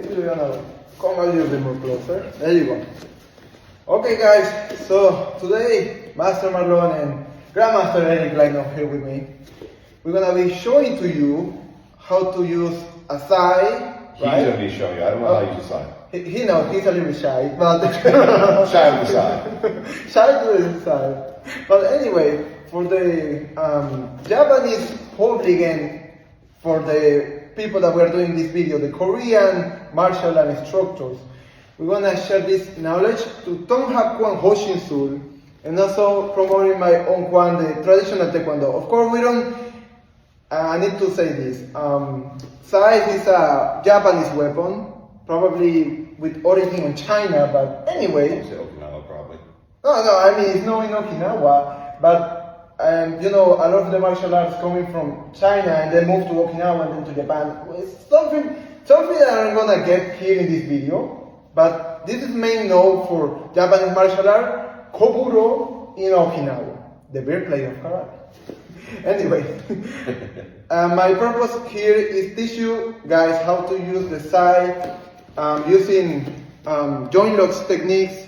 Come a little bit more closer. There you go. Okay guys, so today Master Marlon and Grandmaster Eric Lino here with me. We're gonna be showing to you how to use a sai. He's gonna be showing you. I don't know how you use a sai. He knows, he's a little shy, but Shy with the sai. shy to the side. But anyway, for the Japanese public and for the people that we're doing this video, the Korean martial art instructors, we're gonna share this knowledge to Tonghak Kwan Hoshinsul and also promoting my own Kwan, the traditional Taekwondo. Of course, we don't, I need to say this, sai is a Japanese weapon, probably with origin in China, but anyway. Okinawa probably. No, I mean, it's not in Okinawa, but you know, a lot of the martial arts coming from China and then move to Okinawa and then to Japan. It's something that I'm gonna get here in this video, but this is main known for Japanese martial art, Koburo in Okinawa, the birthplace of karate. Anyway, my purpose here is teach you guys how to use the sai using joint locks techniques,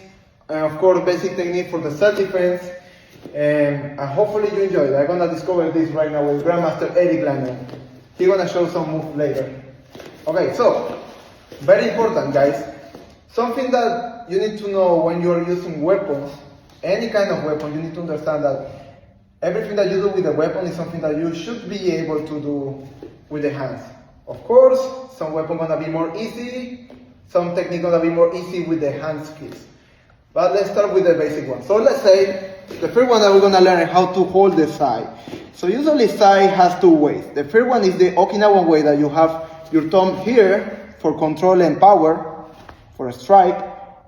and of course basic technique for the self-defense, and hopefully you enjoy it. I'm gonna discover this right now with Grandmaster Eric Lano. He's gonna show some moves later. Okay, so, very important guys, something that you need to know when you're using weapons, any kind of weapon, you need to understand that everything that you do with the weapon is something that you should be able to do with the hands. Of course, some weapon gonna be more easy, some technique gonna be more easy with the hand skills. But let's start with the basic one. So let's say, the first one that we're gonna learn is how to hold the sai. So usually sai has two ways. The first one is the Okinawan way that you have your thumb here for control and power, for a strike.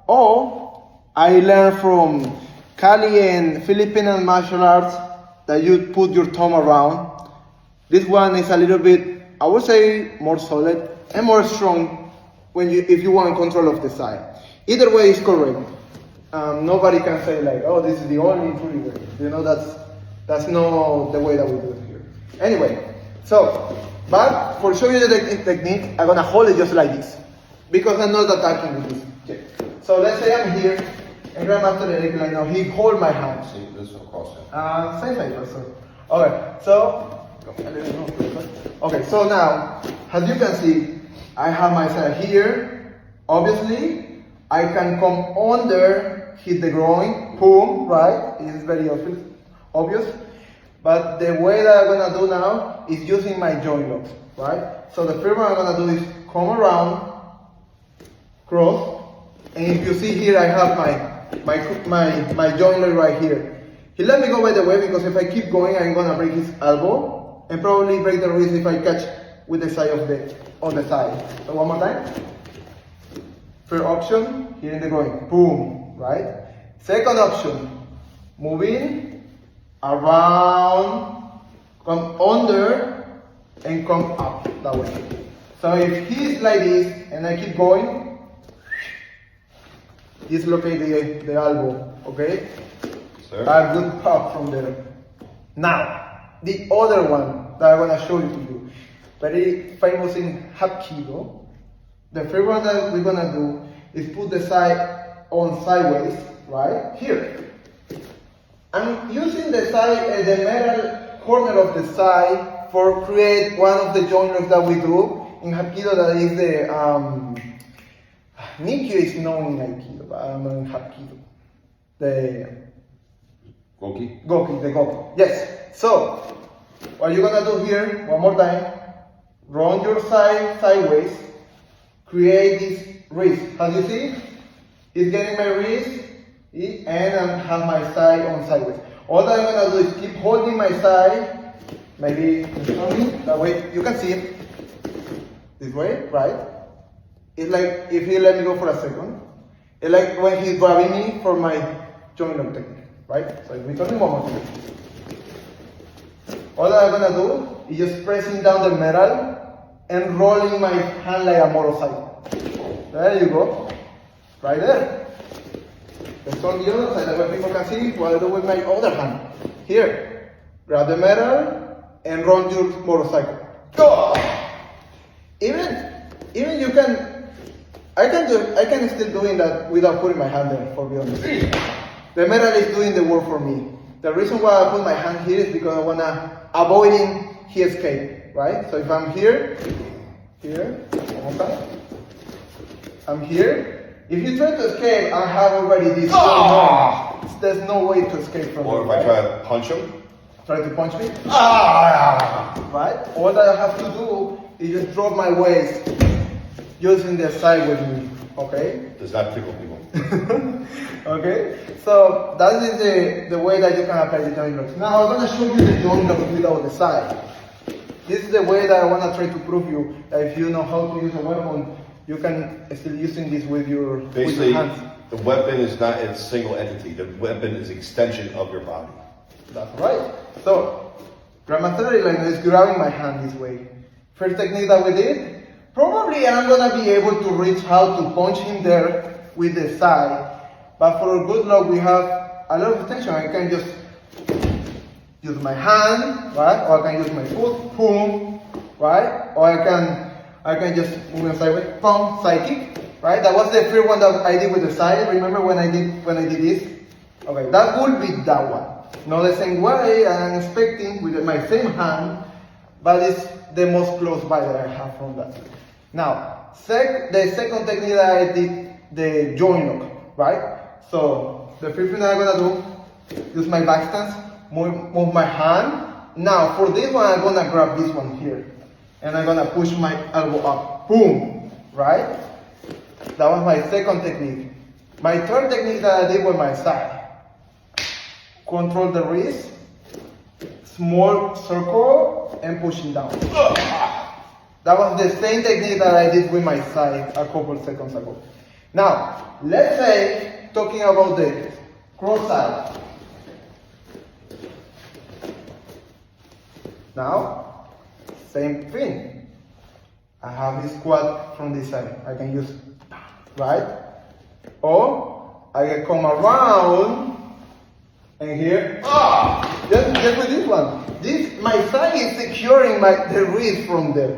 Or I learned from Cali and Filipino martial arts that you put your thumb around. This one is a little bit, I would say, more solid and more strong if you want control of the sai. Either way is correct. Nobody can say like, oh, this is the only true way. You know, that's not the way that we do it here. Anyway, so, but for showing you the technique, I'm gonna hold it just like this, because I'm not attacking with this. Okay. So let's say I'm here, and Grandmaster Eric, like now, he hold my hand. See, this will cross it. Same thing, so. Okay, so, okay, so now, as you can see, I have my side here. Obviously, I can come under, hit the groin, boom, right? It is very obvious. But the way that I'm gonna do now is using my joint locks, right? So the first one I'm gonna do is come around, cross, and if you see here, I have my joint lock right here. He let me go by the way because if I keep going, I'm gonna break his elbow and probably break the wrist if I catch with the side on the side. So one more time. First option, here in the groin, boom, right? Second option, moving around, come under, and come up that way. So if he's like this, and I keep going, dislocate the elbow, okay? Sir? A good pop from there. Now, the other one that I'm gonna show you to you, very famous in Hapkido. The first one that we're gonna do is put the side on sideways, right? Here. I'm using the side, the metal corner of the side for create one of the joint locks that we do in Hapkido, that is the, Nikyu is known in Aikido, but I don't know in Hapkido. The Goki? Goki, the Goki. Yes. So, what you're gonna do here, one more time, run your side sideways, create this wrist. As you see, it's getting my wrist, and I have my side on sideways. All that I'm gonna do is keep holding my side, maybe that way, you can see it, this way, right? It's like if he let me go for a second, it's like when he's grabbing me for my joint lock technique, right? So if we turn one more time. All that I'm gonna do is just pressing down the metal and rolling my hand like a motorcycle. There you go. Right there. Let's on the other side, that way people can see what I do with my other hand. Here. Grab the metal and run your motorcycle. Go! Even you can I can still doing that without putting my hand there, for be honest. The metal is doing the work for me. The reason why I put my hand here is because I wanna avoiding he escape, right? So if I'm here, okay, I'm here. If you try to escape, I have already this. There's no way to escape from it. Or if I try to punch him. Try to punch me? Right? All that I have to do is just drop my waist using the side with me. Okay? Does not tickle people. Okay? So that is the way that you can apply the joint locks. Now I'm gonna show you the joint lock without the side. This is the way that I wanna try to prove you that if you know how to use a weapon, you can still using this with your Basically, hands. the weapon is not a single entity. The weapon is extension of your body. That's right. So, Grandmaster Eric is grabbing my hand this way. First technique that we did, probably I'm gonna be able to reach how to punch him there with the side. But for good luck, we have a lot of extension. I can just use my hand, right? Or I can use my foot, boom, right? Or I can just move sideways, boom, side kick, right? That was the first one that I did with the side. Remember when I did this? Okay, that would be that one. Not the same way I'm expecting with my same hand, but it's the most close by that I have from that. Now, the second technique that I did, the joint lock, right? So, the first thing that I'm gonna do, use my back stance, move my hand. Now, for this one, I'm gonna grab this one here, and I'm gonna push my elbow up, boom, right? That was my second technique. My third technique that I did with my side. Control the wrist, small circle, and pushing down. That was the same technique that I did with my side a couple seconds ago. Now, let's say, talking about the cross side. Now, same thing. I have this quad from this side. I can use, right? Or I can come around. And here, just with this one. My side is securing the wrist from there,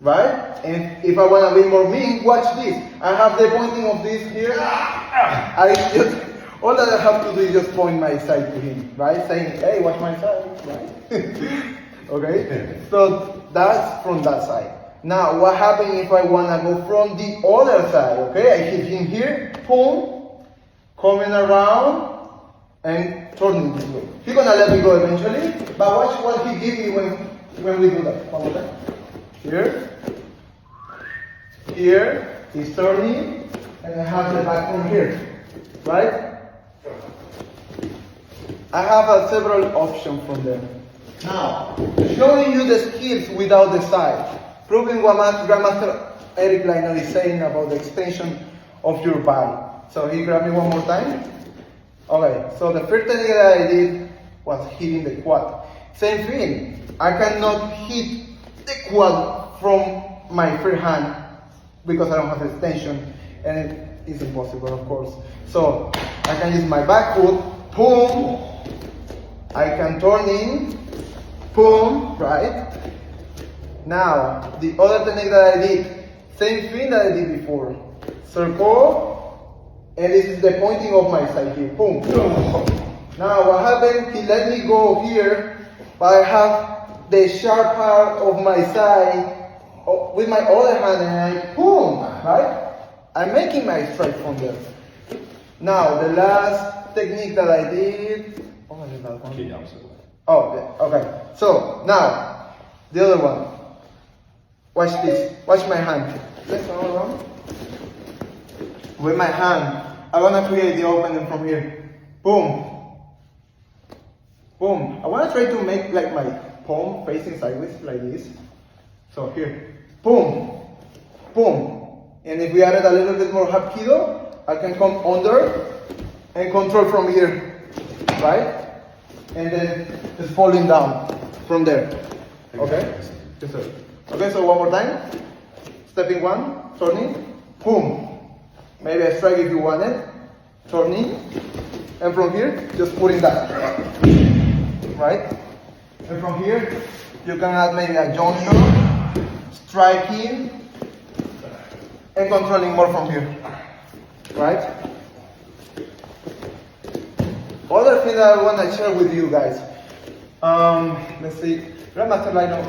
right? And if I want to be more mean, watch this. I have the pointing of this here. All that I have to do is just point my side to him, right? Saying, hey, watch my side, right? Okay? So that's from that side. Now, what happens if I want to go from the other side, okay? I hit him here, boom, coming around, and turning this way. He's gonna let me go eventually, but watch what he gives me when we do that. One more time. Here, he's turning, and I have the back from here, right? I have several options from there. Now, showing you the skills without the side, proving what Grandmaster Eric Leiner is saying about the extension of your body. So he grabbed me one more time. Okay, so the first thing that I did was hitting the quad. Same thing, I cannot hit the quad from my free hand because I don't have extension, and it is impossible, of course. So I can use my back foot, boom. I can turn in, boom, right? Now, the other technique that I did, same thing that I did before. Circle. And this is the pointing of my side here. Boom. Now what happened? He let me go here, but I have the sharp part of my side with my other hand, and I boom, right? I'm making my strike from there. Now the last technique that I did. Oh, I did that one. Okay, opposite way. Oh, yeah, okay. So now the other one. Watch this. Watch my hand. Let's go around. With my hand, I'm gonna create the opening from here. Boom. Boom. I wanna try to make like my palm facing sideways like this. So here. Boom. Boom. And if we added a little bit more hapkido, I can come under and control from here. Right? And then just falling down from there. Okay? Yes, sir. Okay, so one more time. Stepping one, turning, boom. Maybe a strike if you want it, turning, and from here, just putting that, right? And from here, you can add maybe a joint lock, striking, and controlling more from here, right? Other thing that I want to share with you guys. Let's see. Grandmaster Lino,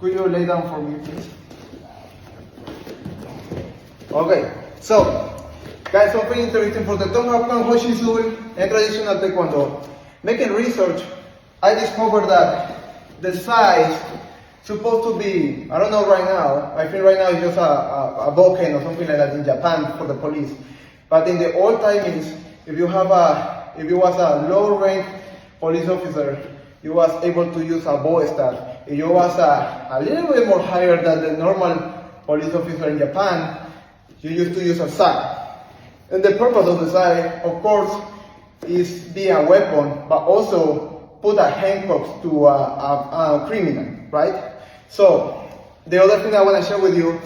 could you lay down for me, please? Okay, so guys, something interesting for the Tonghapkan Hoshi Sui and traditional Taekwondo. Making research, I discovered that the size supposed to be, I don't know right now, I think right now it's just a boken or something like that in Japan for the police. But in the old timings, if you was a low rank police officer, you was able to use a bow staff. If you was a little bit more higher than the normal police officer in Japan, you used to use a sai. And the purpose of the sai, of course, is be a weapon, but also put a handcuffs to a criminal, right? So, the other thing I want to share with you,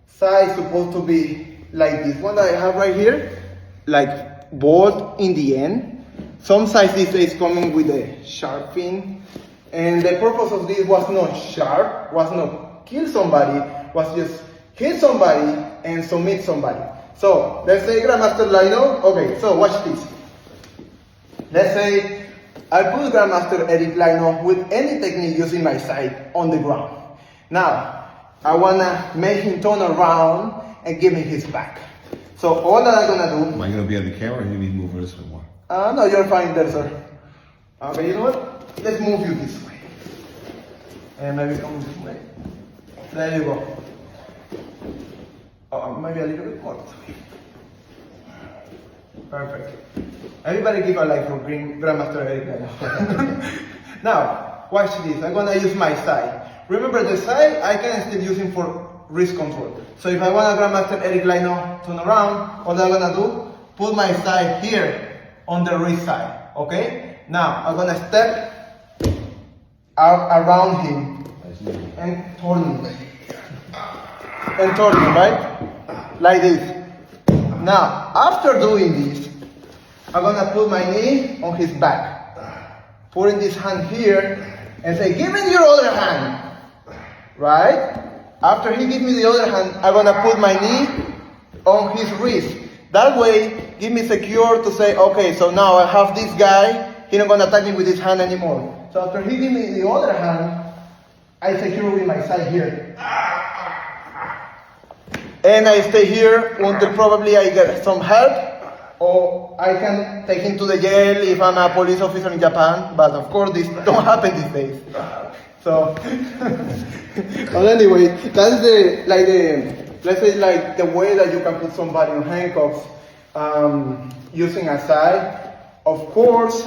sai is supposed to be like this one that I have right here, like bolt in the end. Some sais these days coming with a sharp fin, and the purpose of this was not sharp, was not kill somebody, was just hit somebody and submit somebody. So, let's say Grandmaster Lino, okay, so watch this. Let's say I put Grandmaster Eric Lino with any technique using my side on the ground. Now, I wanna make him turn around and give me his back. So all that I'm gonna do... Am I going to be on the camera or do you need to move this way more? No, you're fine there, sir. Okay, you know what? Let's move you this way. And maybe come this way. There you go. Maybe a little bit more. Perfect. Everybody give a like for Grandmaster Eric. Now, watch this. I'm gonna use my side. Remember the side, I can still use him for wrist control. So if I want a Grandmaster Eric Lino turn around, all I'm gonna do, put my side here on the wrist side. Okay? Now, I'm gonna step out around him and turn him. And turn him, right? Like this. Now, after doing this, I'm gonna put my knee on his back. Putting this hand here and say, give me your other hand. Right? After he gives me the other hand, I'm gonna put my knee on his wrist. That way, give me secure to say, okay, so now I have this guy, he's not gonna attack me with his hand anymore. So after he gives me the other hand, I secure with my side here. And I stay here until probably I get some help, or I can take him to the jail if I'm a police officer in Japan, but of course this don't happen these days. So, but anyway, that's let's say like the way that you can put somebody in handcuffs using a side. Of course,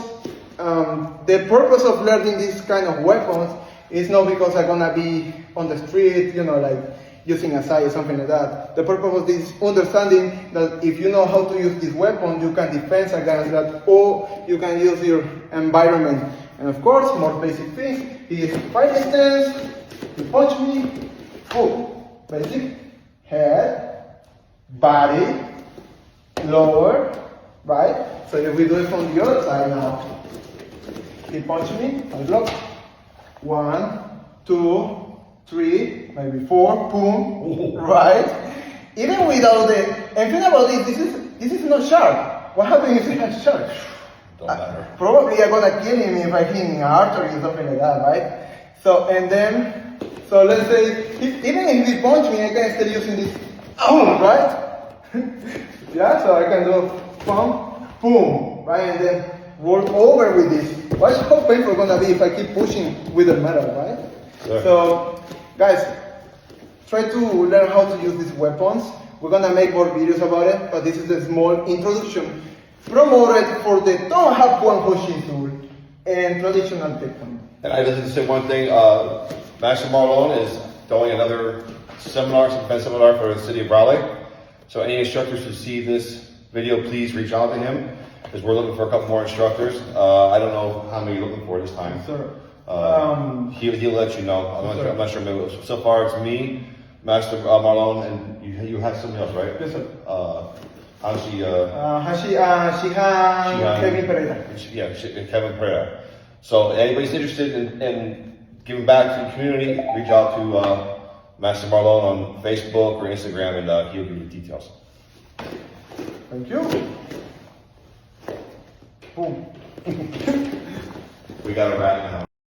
the purpose of learning these kind of weapons is not because I'm gonna be on the street, you know, like using a side or something like that. The purpose of this is understanding that if you know how to use this weapon, you can defend against that, or you can use your environment. And of course, more basic things is fighting stance, you punch me, boom. Basic, head, body, lower, right? So if we do it from the other side now, he punch me, I block. 1, 2, 3, maybe 4, boom, right? Even without and think about this is not sharp. What happens if it's sharp? Don't matter. Probably I'm gonna kill him if I hit him in artery or something like that, right? So, so let's say, even if he punch me, I can still using this, boom, right? Yeah, so I can do, boom, boom, right? And then work over with this. Watch how painful it's gonna be if I keep pushing with the metal, right? Sure. So, guys, try to learn how to use these weapons. We're gonna make more videos about it, but this is a small introduction promoted for the Tonghapkan Hoshi tool and traditional Taekwondo. And I just say one thing, Master Marlon is throwing another seminar, some defense seminar for the city of Raleigh. So any instructors who see this video, please reach out to him, because we're looking for a couple more instructors. I don't know how many you're looking for this time. Sir. He'll let you know. I'm not sure. Maybe so far it's me, Master Marlon, and you have somebody else, right? Yes, sir. Shihan, Kevin Pereira. Yeah, Kevin Pereira. So anybody's interested in giving back to the community, reach out to Master Marlon on Facebook or Instagram, and he'll give you details. Thank you. Boom. We got a rat in the house.